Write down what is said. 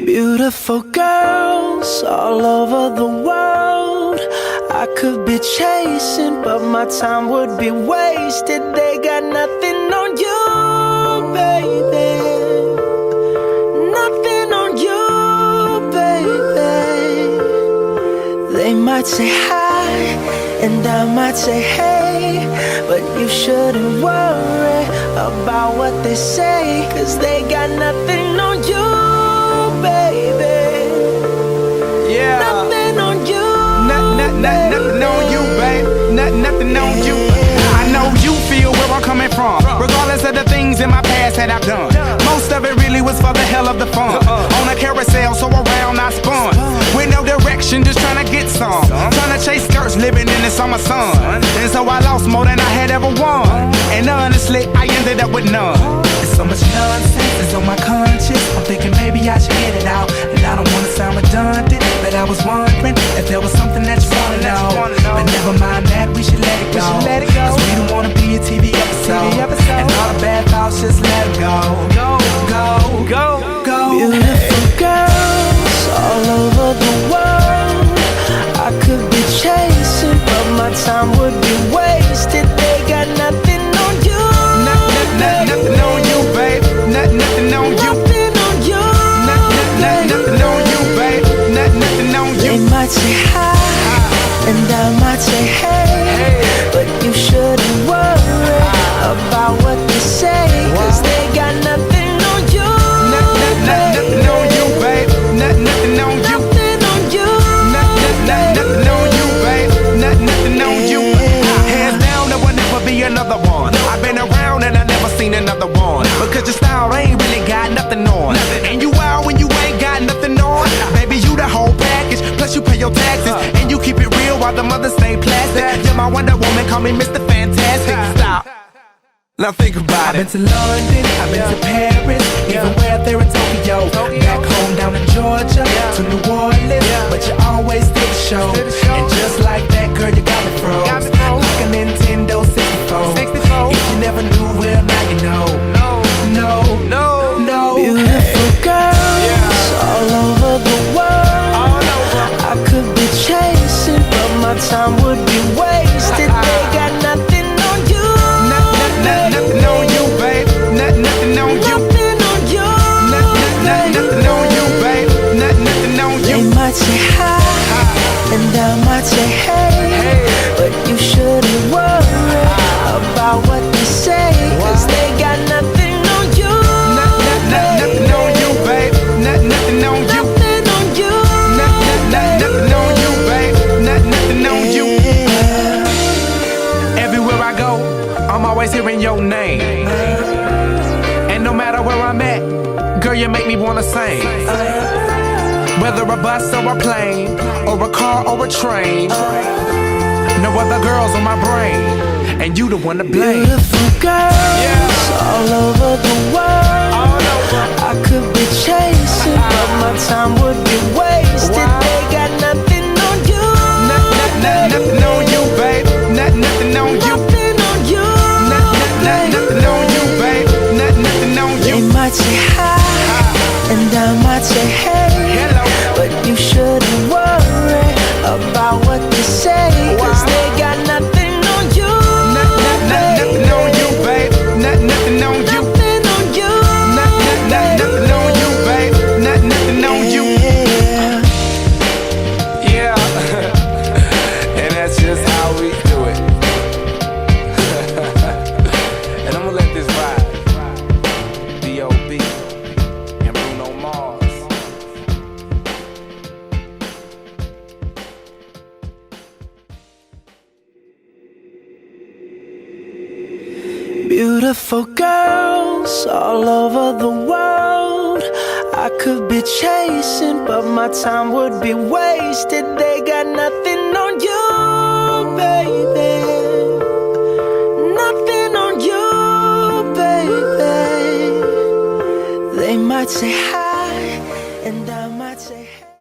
Beautiful girls all over the world. I could be chasing, but my time would be wasted. They got nothing on you, baby. Nothing on you, baby. They might say hi, and I might say hey, but you shouldn't worry about what they say, 'cause they got nothing on you, baby. Yeah. Nothing on you. Nothing on you, babe. Nothing on you. I know you feel where I'm coming from, regardless of the things in my past that I've done. Most of it really was for the hell of the fun. On a carousel, so around I spun. With no direction, just trying to get some. Trying to chase skirts, living in the summer sun. And so I lost more than I had ever won. And honestly, I ended up with none. There's so much nonsense that's on my conscience. I'm thinking maybe I should get it out. And I don't wanna sound redundant, but I was wondering if there was something that you wanna know. But never mind that, we should let it go. 'Cause we don't wanna be a TV episode. And all the bad thoughts, just let it go. Go, go, go, go. Beautiful girls all over the world. I could be chasing, but my time would be wasted. They got nothing on you. Nothing on you, babe. Nothing on you. Nothing on you. Nothing on you, babe. Nothing on you. They might say hi, and I might say hey, but you shouldn't worry about what they say, 'cause they got nothing on you. Nothing on you, babe. Nothing on you. Nothing on you. Nothing on you, babe. Nothing on you. Hands down, there will never be another one. I've been around and I never seen another one. Because your style ain't really got nothing on. And you out when you ain't got nothing on. Baby, you the whole package. Plus you pay your taxes. And you keep it real while the mothers stay plastic. You're my Wonder Woman, call me Mr. Fantastic. Stop. Now think about it. I've been to London, I've been to Paris, even where out there in Tokyo. Back home down in Georgia, to New Orleans, but you always did the show. And just like that, girl, you got me froze. Like a Nintendo 64. If you never knew, well, now you know. No. Beautiful girls all over the world. I could be chasing, but my time would be wasted. They got nothing on you. Nothing on you, babe. Nothing on you. Nothing on you. Nothing on you, babe. Nothing on you. They might say hi, and I might say hey, but you shouldn't worry about what they say, 'cause they got nothing on you. Nothing on you, babe. Nothing on you. Nothing on you. Nothing on you, babe. Nothing on you. Everywhere I go, I'm always hearing your name. And no matter where I'm at, girl, you make me wanna sing. Whether a bus or a plane, or a car or a train, no other girls on my brain, and you the one to blame. Beautiful girls all over the world. I could be chasing, but my time would be wasted. They got nothing on you. Nothing on you, babe. Nothing on you. Nothing on you. Nothing on you, babe. Nothing on you. They might say hi, and I might say hey, but you shouldn't worry about what they say, 'cause they got nothing on you. Nothing on you, babe. Nothing on you. Nothing on you. Nothing on you, babe. Nothing on you. Yeah. And that's just how we do it. And I'm gonna let this ride. B.O.B. and Bruno Mars. Beautiful girls all over the world. I could be chasing, but my time would be wasted. They got